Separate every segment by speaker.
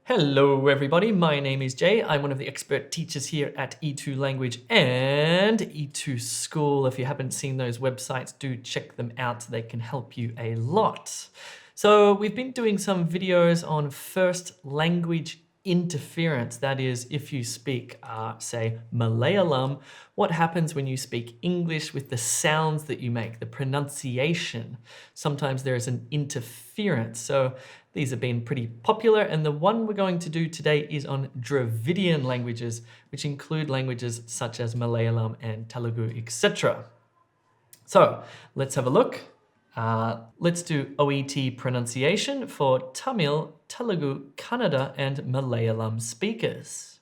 Speaker 1: Hello everybody, my name is Jay. I'm one of the expert teachers here at E2 Language and E2 School. If you haven't seen those websites, do check them out. They can help you a lot. So we've been doing some videos on first language interference. That is, if you speak, say, Malayalam, what happens when you speak English with the sounds that you make, the pronunciation. Sometimes there is an interference. So these have been pretty popular, and the one we're going to do today is on Dravidian languages, which include languages such as Malayalam and Telugu, etc. So let's have a look. Let's do OET pronunciation for Tamil, Telugu, Kannada, and Malayalam speakers.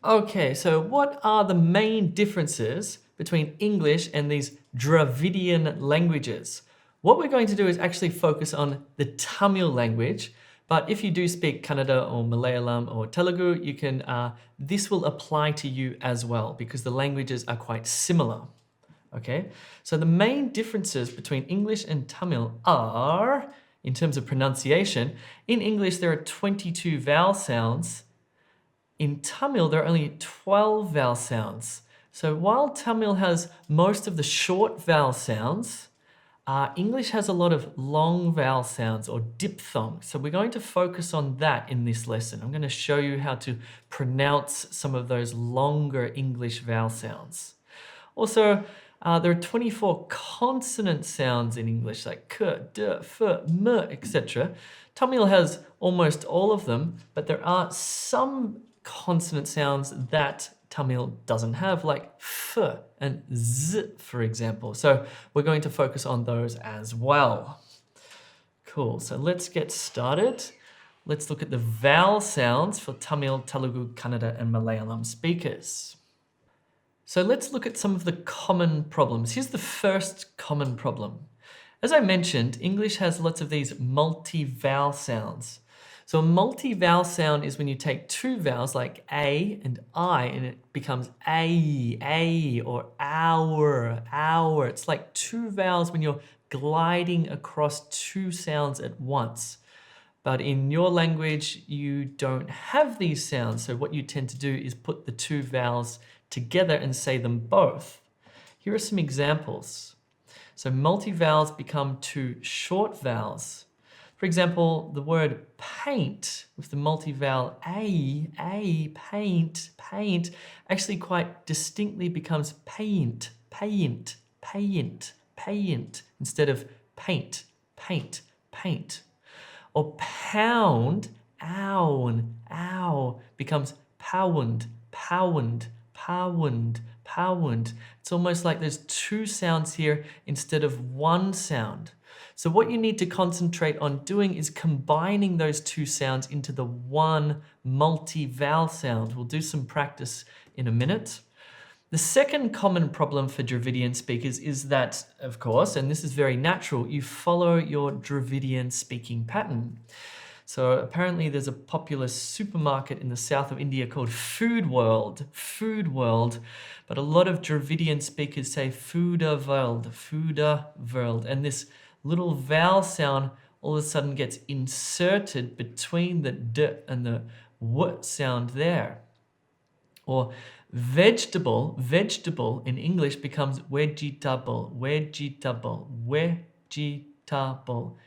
Speaker 1: Okay, so what are the main differences between English and these Dravidian languages? What we're going to do is actually focus on the Tamil language, but if you do speak Kannada or Malayalam or Telugu, you can. This will apply to you as well because the languages are quite similar. Okay, so the main differences between English and Tamil are, in terms of pronunciation, in English there are 22 vowel sounds. In Tamil, there are only 12 vowel sounds. So while Tamil has most of the short vowel sounds, English has a lot of long vowel sounds or diphthongs. So we're going to focus on that in this lesson. I'm going to show you how to pronounce some of those longer English vowel sounds. Also, there are 24 consonant sounds in English, like k, d, f, m, etc. Tamil has almost all of them, but there are some consonant sounds that Tamil doesn't have, like f and z, for example. So we're going to focus on those as well. Cool, so let's get started. Let's look at the vowel sounds for Tamil, Telugu, Kannada, and Malayalam speakers. So let's look at some of the common problems. Here's the first common problem. As I mentioned, English has lots of these multi-vowel sounds. So a multi-vowel sound is when you take two vowels like A and I and it becomes a, or our. It's like two vowels when you're gliding across two sounds at once. But in your language, you don't have these sounds. So what you tend to do is put the two vowels together and say them both. Here are some examples. So multi-vowels become two short vowels. For example, the word paint with the multi-vowel a, paint, actually quite distinctly becomes paint, instead of paint. Or pound, ow, becomes pound. It's almost like there's two sounds here instead of one sound. So what you need to concentrate on doing is combining those two sounds into the one multi-vowel sound. We'll do some practice in a minute. The second common problem for Dravidian speakers is that, of course, and this is very natural, you follow your Dravidian speaking pattern. So apparently there's a popular supermarket in the south of India called Food World, but a lot of Dravidian speakers say Fooda World, and this little vowel sound all of a sudden gets inserted between the d and the w sound there. Or vegetable in English becomes vegetable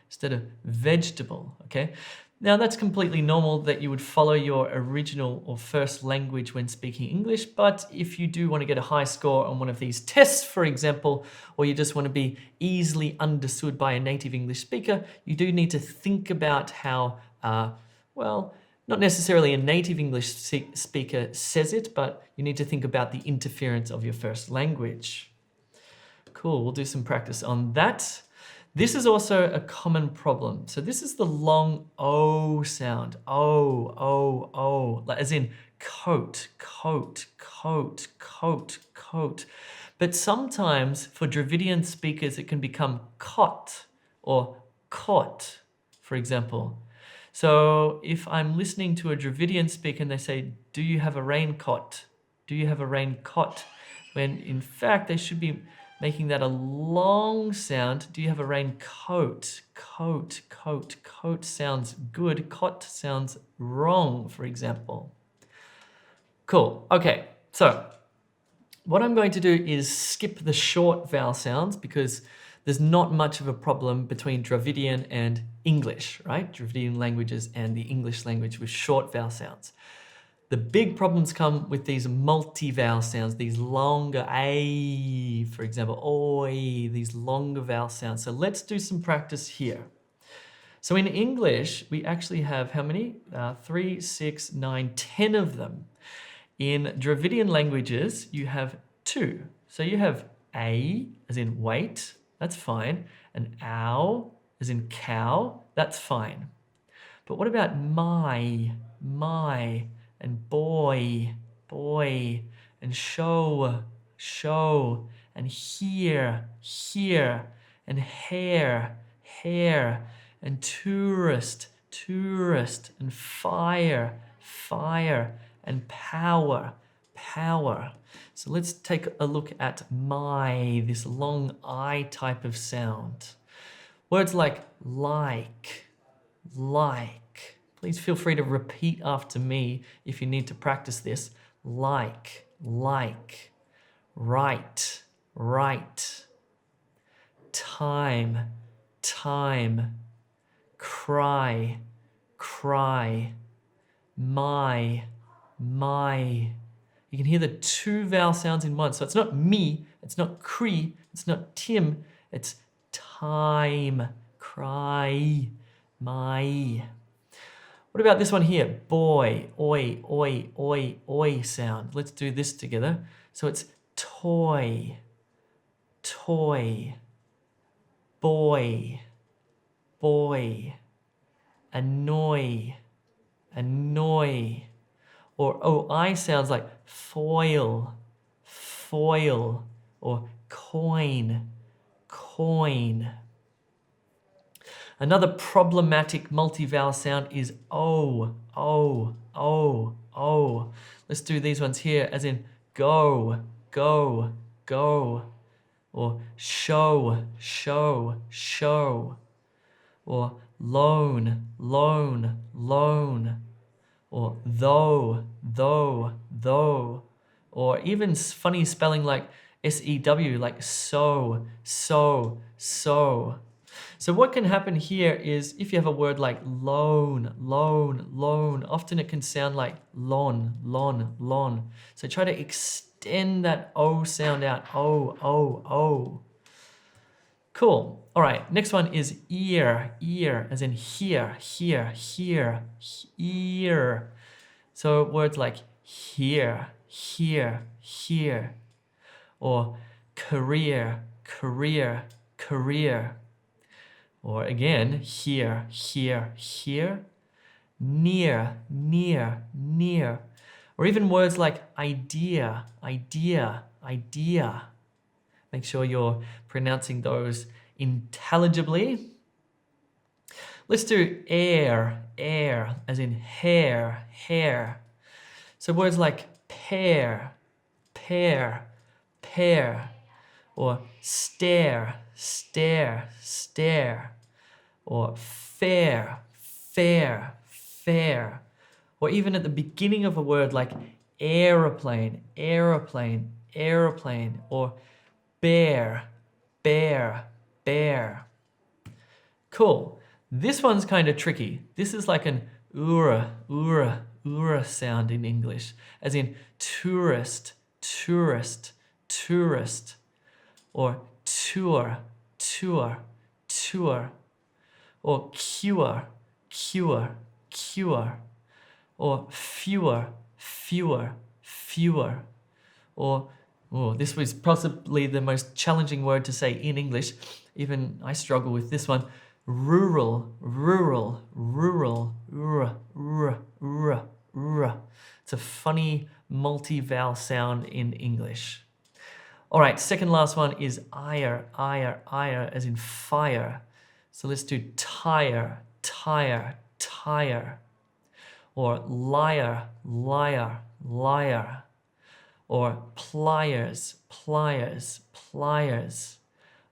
Speaker 1: instead of vegetable, okay? Now that's completely normal that you would follow your original or first language when speaking English, but if you do want to get a high score on one of these tests, for example, or you just want to be easily understood by a native English speaker, you do need to think about how, not necessarily a native English speaker says it, but you need to think about the interference of your first language. Cool, we'll do some practice on that. This is also a common problem. So this is the long O sound. O, as in coat. But sometimes for Dravidian speakers, it can become cot or cot, for example. So if I'm listening to a Dravidian speaker and they say, do you have a raincoat? When in fact they should be making that a long sound. Do you have a raincoat? Coat, coat, coat sounds good. Cot sounds wrong, for example. Cool. Okay, so what I'm going to do is skip the short vowel sounds because there's not much of a problem between Dravidian and English, right? Dravidian languages and the English language with short vowel sounds. The big problems come with these multi-vowel sounds, these longer A, for example, oi, these longer vowel sounds. So let's do some practice here. So in English, we actually have how many? 3, 6, 9, 10 of them. In Dravidian languages, you have 2. So you have A, as in wait, that's fine. And ow, as in cow, that's fine. But what about my, and boy, and show, and here, and hair, and tourist, and fire, and power. So let's take a look at my, this long I type of sound. Words like. Please feel free to repeat after me if you need to practice this. Like, right, time, cry, my. You can hear the 2 vowel sounds in one. So it's not me, it's not cree, it's not Tim, it's time, cry, my. What about this one here? Boy, oi sound. Let's do this together. So it's toy, boy, annoy. Or OI sounds like foil, or coin. Another problematic multi-vowel sound is O. Let's do these ones here as in go. Or show. Or loan. Or though. Or even funny spelling like SEW, like so. So what can happen here is if you have a word like loan, often it can sound like lon. So try to extend that O sound out. O. Cool. All right, next one is ear, as in here, ear. So words like here. Or career. Or again, here. Near. Or even words like idea. Make sure you're pronouncing those intelligibly. Let's do air, as in hair. So words like pear. Or stare. Or fair. Or even at the beginning of a word like aeroplane. Or bear. Cool. This one's kind of tricky. This is like an ura sound in English, as in tourist. Or tour. Or cure. Or fewer. Or, this was possibly the most challenging word to say in English. Even I struggle with this one. Rural. It's a funny multi-vowel sound in English. All right, second last one is ire, as in fire. So let's do tire. Or liar. or pliers, pliers, pliers,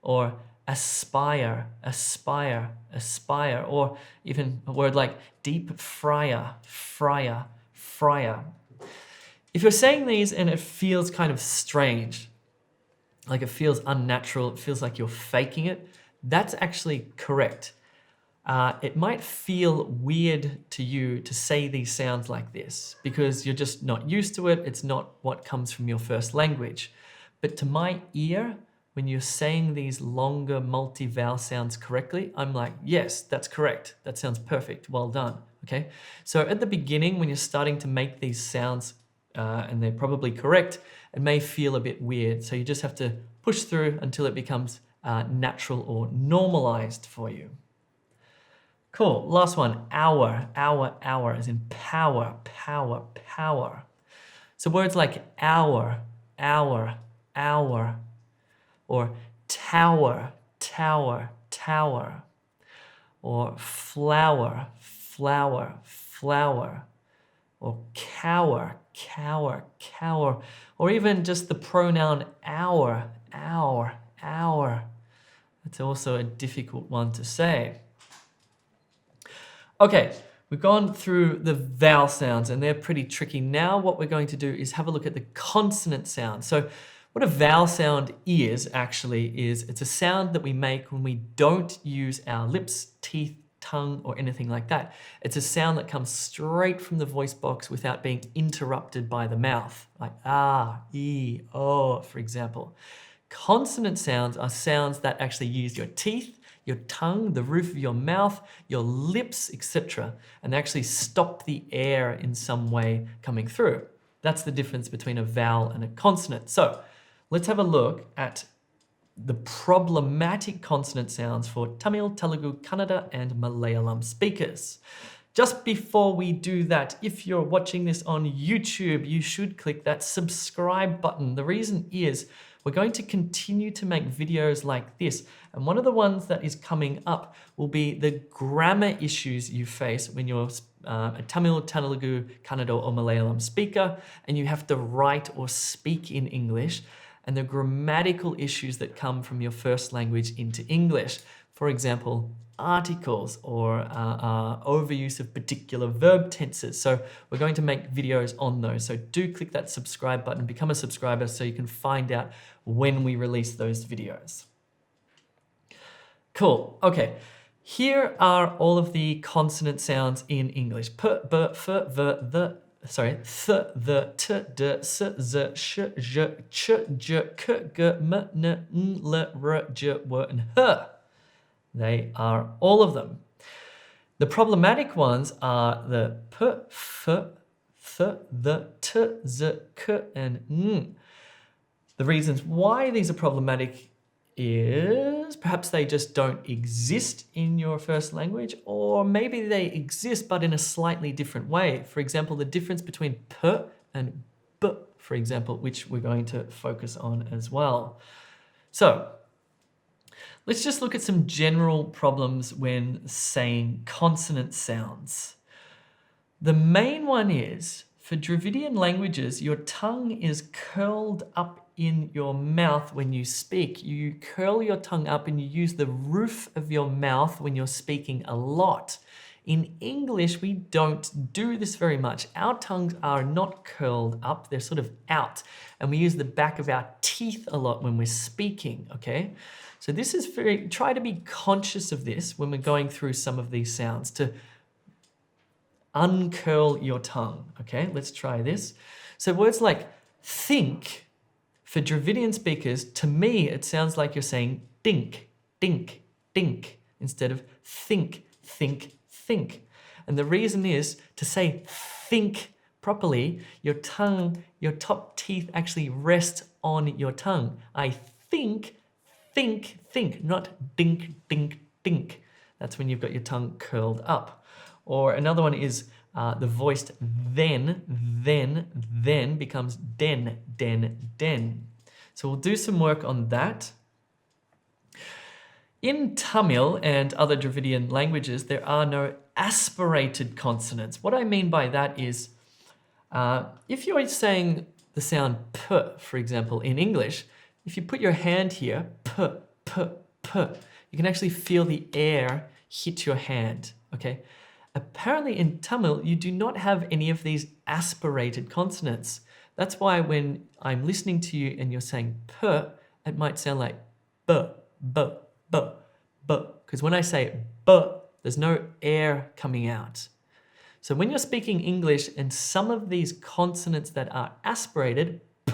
Speaker 1: or aspire, aspire, aspire, or even a word like deep fryer, fryer, fryer. If you're saying these and it feels kind of strange, like it feels unnatural, it feels like you're faking it, that's actually correct. It might feel weird to you to say these sounds like this because you're just not used to it. It's not what comes from your first language. But to my ear, when you're saying these longer multi-vowel sounds correctly, I'm like, yes, that's correct. That sounds perfect. Well done. Okay. So at the beginning, when you're starting to make these sounds and they're probably correct, it may feel a bit weird. So you just have to push through until it becomes natural or normalized for you. Cool. Last one, hour, hour, hour, as in power, power, power. So words like hour, hour, hour, or tower, tower, tower, or flower, flower, flower, or cower, cower, cower, or even just the pronoun hour, hour, hour. It's also a difficult one to say. Okay, we've gone through the vowel sounds and they're pretty tricky. Now what we're going to do is have a look at the consonant sound. So what a vowel sound is actually is it's a sound that we make when we don't use our lips, teeth, tongue, or anything like that. It's a sound that comes straight from the voice box without being interrupted by the mouth, like ah, e, o, for example. Consonant sounds are sounds that actually use your teeth, your tongue, the roof of your mouth, your lips, etc. and actually stop the air in some way coming through. That's the difference between a vowel and a consonant. So let's have a look at the problematic consonant sounds for Tamil, Telugu, Kannada and Malayalam speakers. Just before we do that, if you're watching this on YouTube, you should click that subscribe button. The reason is we're going to continue to make videos like this. And one of the ones that is coming up will be the grammar issues you face when you're a Tamil, Telugu, Kannada or Malayalam speaker, and you have to write or speak in English, and the grammatical issues that come from your first language into English. For example, articles or overuse of particular verb tenses. So we're going to make videos on those. So do click that subscribe button, become a subscriber so you can find out when we release those videos. Cool. Okay. Here are all of the consonant sounds in English. P, b, f, v, the, sorry, th, the, t, d, s, z, sh, j, ch, j, k, g, m, n, n, l, r, j, w, and h. They are all of them. The problematic ones are the p, f, th, the, t, z, k, and n. The reasons why these are problematic is perhaps they just don't exist in your first language, or maybe they exist but in a slightly different way. For example, the difference between p and b, for example, which we're going to focus on as well. So let's just look at some general problems when saying consonant sounds. The main one is, for Dravidian languages, your tongue is curled up in your mouth when you speak. You curl your tongue up and you use the roof of your mouth when you're speaking a lot. In English, we don't do this very much. Our tongues are not curled up, they're sort of out. And we use the back of our teeth a lot when we're speaking, okay? So this is try to be conscious of this when we're going through some of these sounds, to uncurl your tongue, okay? Let's try this. So words like think, for Dravidian speakers, to me, it sounds like you're saying dink, dink, dink, instead of think, think, think. And the reason is, to say think properly, your tongue, your top teeth actually rest on your tongue. I think, think, think, not dink, dink, dink. That's when you've got your tongue curled up. Or another one is the voiced then becomes den, den, den. So we'll do some work on that. In Tamil and other Dravidian languages, there are no aspirated consonants. What I mean by that is, if you're saying the sound p, for example, in English, if you put your hand here, p, p, p, you can actually feel the air hit your hand, okay? Apparently in Tamil, you do not have any of these aspirated consonants. That's why when I'm listening to you and you're saying p, it might sound like b, b, b, b. Because when I say b, there's no air coming out. So when you're speaking English and some of these consonants that are aspirated, p,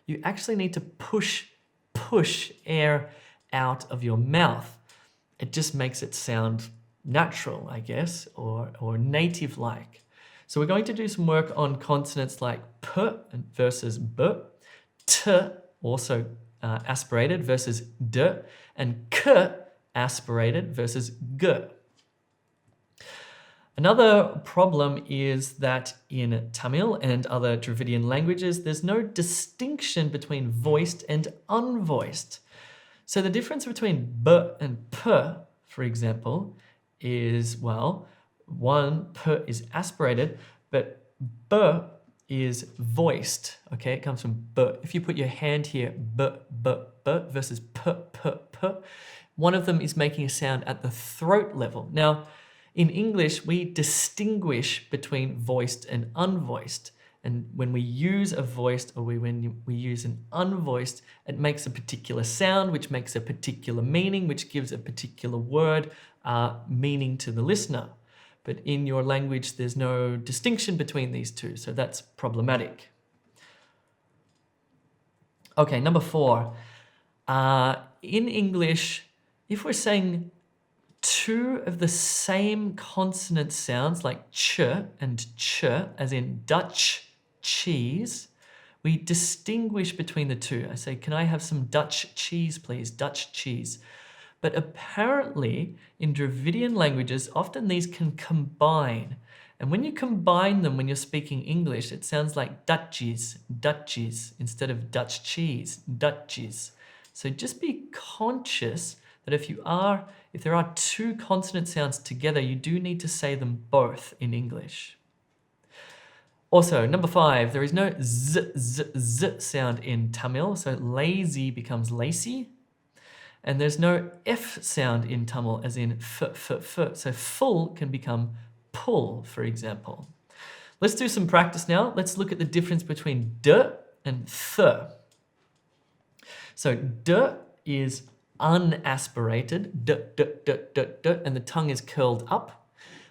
Speaker 1: you actually need to push air out of your mouth. It just makes it sound natural, I guess, or native-like. So we're going to do some work on consonants like p versus b, t, also aspirated versus d, and k, aspirated versus g. Another problem is that in Tamil and other Dravidian languages, there's no distinction between voiced and unvoiced. So the difference between b and p, for example, is, well, one, p is aspirated, but b is voiced, okay? It comes from b. If you put your hand here, b, b, b, versus p, p, p, one of them is making a sound at the throat level. Now, in English, we distinguish between voiced and unvoiced. And when we use a voiced or when we use an unvoiced, it makes a particular sound, which makes a particular meaning, which gives a particular word meaning to the listener. But in your language, there's no distinction between these two, so that's problematic. Okay, number 4. In English, if we're saying two of the same consonant sounds like ch and ch, as in Dutch cheese, we distinguish between the two. I say, can I have some Dutch cheese, please? Dutch cheese. But apparently, in Dravidian languages, often these can combine. And when you combine them when you're speaking English, it sounds like Dutchies, Dutchies, instead of Dutch cheese, Dutchies. So just be conscious that if there are two consonant sounds together, you do need to say them both in English. Also, number 5, there is no z, z, z sound in Tamil, so lazy becomes lacy. And there's no F sound in Tamil, as in f, f, f. So full can become pull, for example. Let's do some practice now. Let's look at the difference between d and th. So d is unaspirated, d, d, d, d, d, and the tongue is curled up.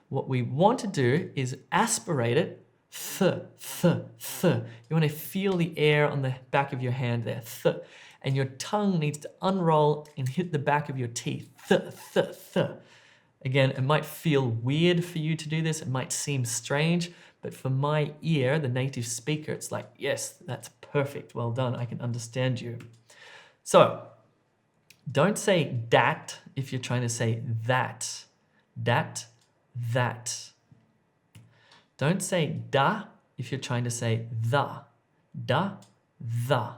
Speaker 1: What we want to do is aspirate it, th, th, th. You want to feel the air on the back of your hand there, th. And your tongue needs to unroll and hit the back of your teeth, th, th, th. Again, it might feel weird for you to do this, it might seem strange, but for my ear, the native speaker, it's like, yes, that's perfect, well done, I can understand you. So, don't say dat if you're trying to say that. Dat, that. Don't say da if you're trying to say the. Da, the.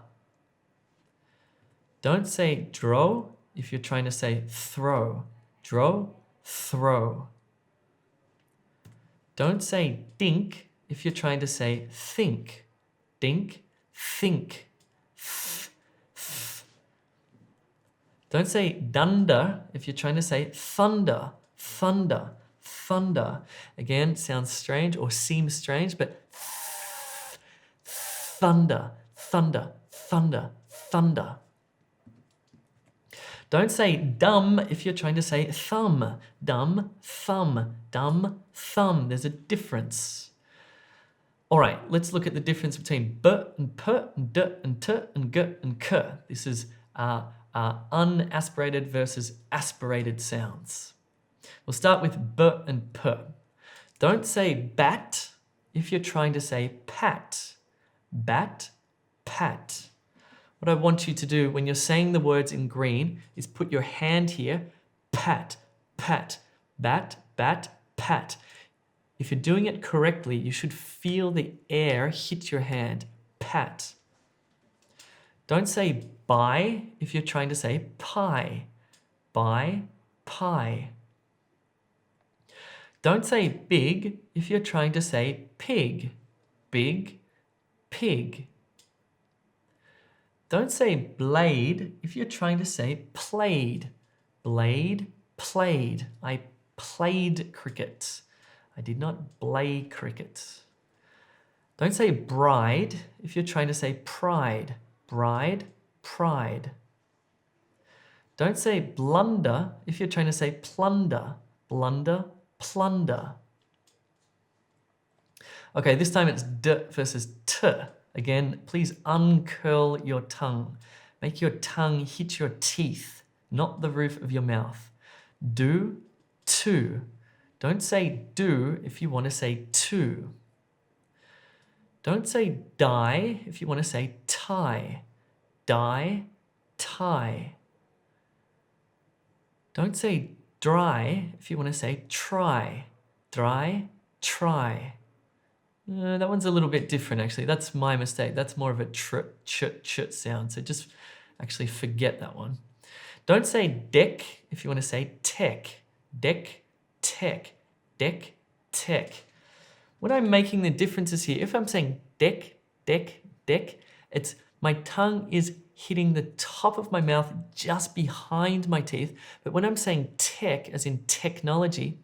Speaker 1: Don't say dro if you're trying to say throw. Dro, throw. Don't say dink if you're trying to say think. Dink, think. Don't say dunder if you're trying to say thunder, thunder, thunder. Again, sounds strange or seems strange, but thunder, thunder, thunder, thunder. Don't say dumb if you're trying to say thumb. Dumb, thumb, dumb, thumb. There's a difference. All right, let's look at the difference between b and p and d and t and g and k. This is unaspirated versus aspirated sounds. We'll start with b and p. Don't say bat if you're trying to say pat. Bat, pat. What I want you to do when you're saying the words in green is put your hand here, pat, pat, bat, bat, pat. If you're doing it correctly, you should feel the air hit your hand, pat. Don't say buy if you're trying to say pie. Buy, pie. Don't say big if you're trying to say pig. Big, pig. Don't say blade if you're trying to say played. Blade, played. I played cricket. I did not play cricket. Don't say bride if you're trying to say pride. Bride, pride. Don't say blunder if you're trying to say plunder. Blunder, plunder. Okay, this time it's d versus t. Again, please uncurl your tongue. Make your tongue hit your teeth, not the roof of your mouth. Do, to. Don't say do if you want to say to. Don't say die if you want to say tie. Die, tie. Don't say dry if you want to say try. Dry, try. That one's a little bit different, actually. That's my mistake. That's more of a ch sound. So just actually forget that one. Don't say deck if you want to say tech. Deck, tech. Deck, tech. When I'm making the differences here, if I'm saying deck, deck, deck, it's my tongue is hitting the top of my mouth just behind my teeth. But when I'm saying tech, as in technology,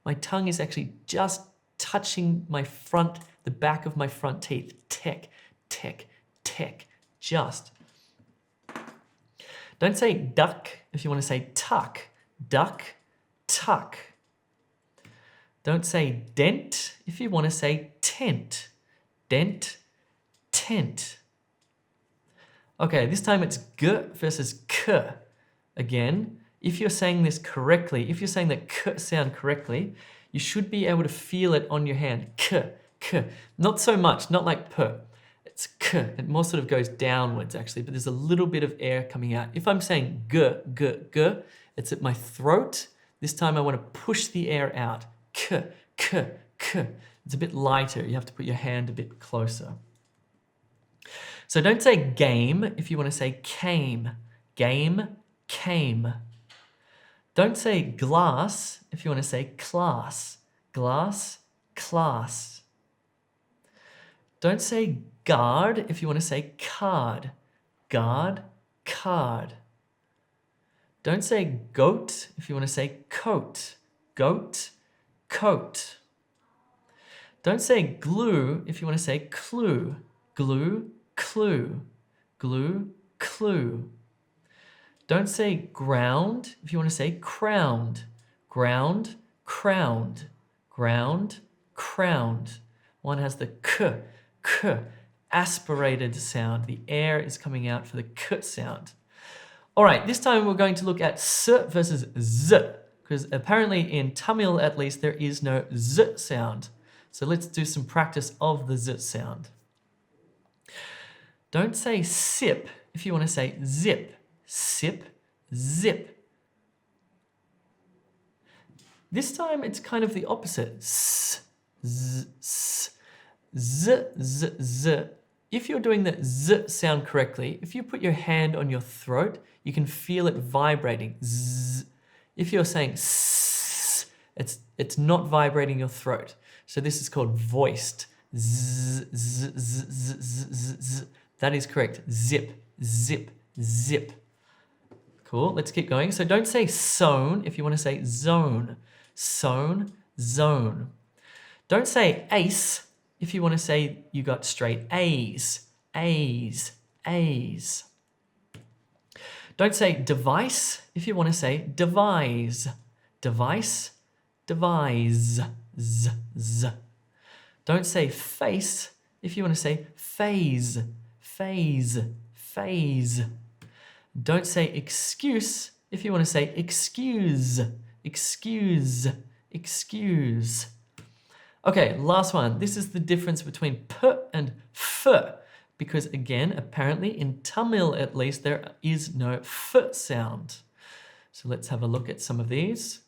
Speaker 1: my tongue is actually just touching the back of my front teeth. Tech, tech, tech, just. Don't say duck if you want to say tuck. Duck, tuck. Don't say dent if you want to say tent. Dent, tent. Okay, this time it's g versus k. Again, if you're saying this correctly, if you're saying the k sound correctly, you should be able to feel it on your hand. K, k. Not so much, not like p. It's k. It more sort of goes downwards actually, but there's a little bit of air coming out. If I'm saying g, g, g, it's at my throat. This time I want to push the air out. K, k, k. It's a bit lighter. You have to put your hand a bit closer. So don't say game if you want to say came. Game, came. Don't say glass if you want to say class. Glass, class. Don't say guard if you want to say card. Guard, card. Don't say goat if you want to say coat. Goat, coat. Don't say glue if you want to say clue. Glue, clue. Glue, clue. Don't say ground if you want to say crowned. Ground, crowned. Ground, crowned. One has the k, aspirated sound. The air is coming out for the k sound. All right, this time we're going to look at s versus z, because apparently in Tamil at least there is no z sound. So let's do some practice of the z sound. Don't say sip if you want to say zip. Sip, zip. This time it's kind of the opposite. S, z, s, z, z, z. If you're doing the z sound correctly, if you put your hand on your throat, you can feel it vibrating. Z. If you're saying s, it's not vibrating your throat. So this is called voiced. Z, z, z, z, z, z, z. That is correct. Zip, zip, zip. Cool, let's keep going. So don't say sewn if you want to say zone. Sewn, zone. Don't say ace if you want to say you got straight A's. A's, A's. Don't say device if you want to say devise. Device, devise. Z, z. Don't say face if you want to say phase. Phase, phase. Don't say excuse if you want to say excuse. Excuse, excuse. Okay, last one. This is the difference between p and f, because again, apparently in Tamil at least, there is no f sound. So let's have a look at some of these.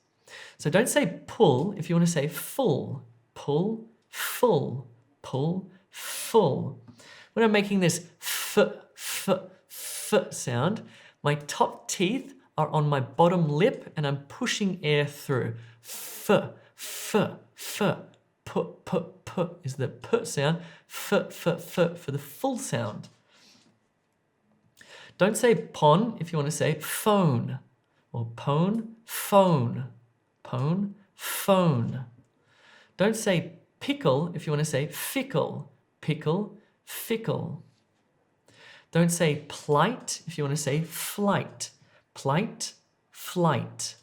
Speaker 1: So don't say pull if you want to say full. Pull, full, pull, full. When I'm making this f sound, my top teeth are on my bottom lip and I'm pushing air through. F, p is the p sound. F for the full sound. Don't say pon if you want to say phone, or pone, phone, pone, phone. Don't say pickle if you want to say fickle, pickle, fickle. Don't say plight if you want to say flight, plight, flight.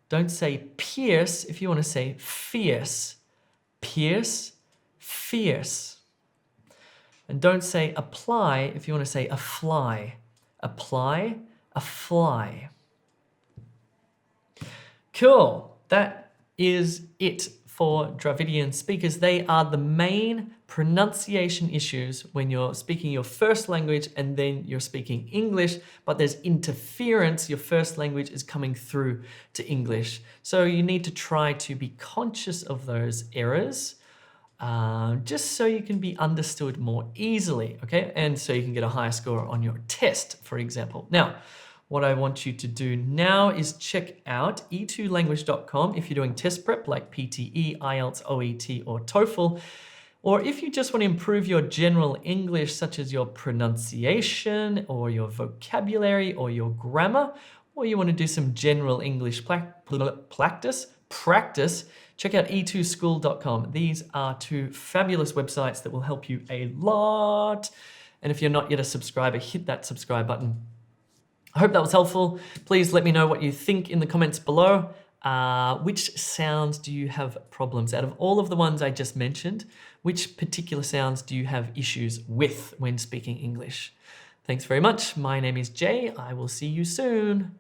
Speaker 1: Don't say pierce if you want to say fierce, pierce, fierce. And don't say apply if you want to say a fly, apply, a fly. Cool. That is it for Dravidian speakers. They are the main pronunciation issues when you're speaking your first language and then you're speaking English, but there's interference. Your first language is coming through to English. So you need to try to be conscious of those errors, just so you can be understood more easily, okay? And so you can get a higher score on your test, for example. Now, what I want you to do now is check out e2language.com if you're doing test prep like PTE, IELTS, OET, or TOEFL, or if you just want to improve your general English, such as your pronunciation or your vocabulary or your grammar, or you want to do some general English practice, check out e2school.com. These are two fabulous websites that will help you a lot. And if you're not yet a subscriber, hit that subscribe button. I hope that was helpful. Please let me know what you think in the comments below. Which sounds do you have problems? Out of all of the ones I just mentioned, which particular sounds do you have issues with when speaking English? Thanks very much. My name is Jay. I will see you soon.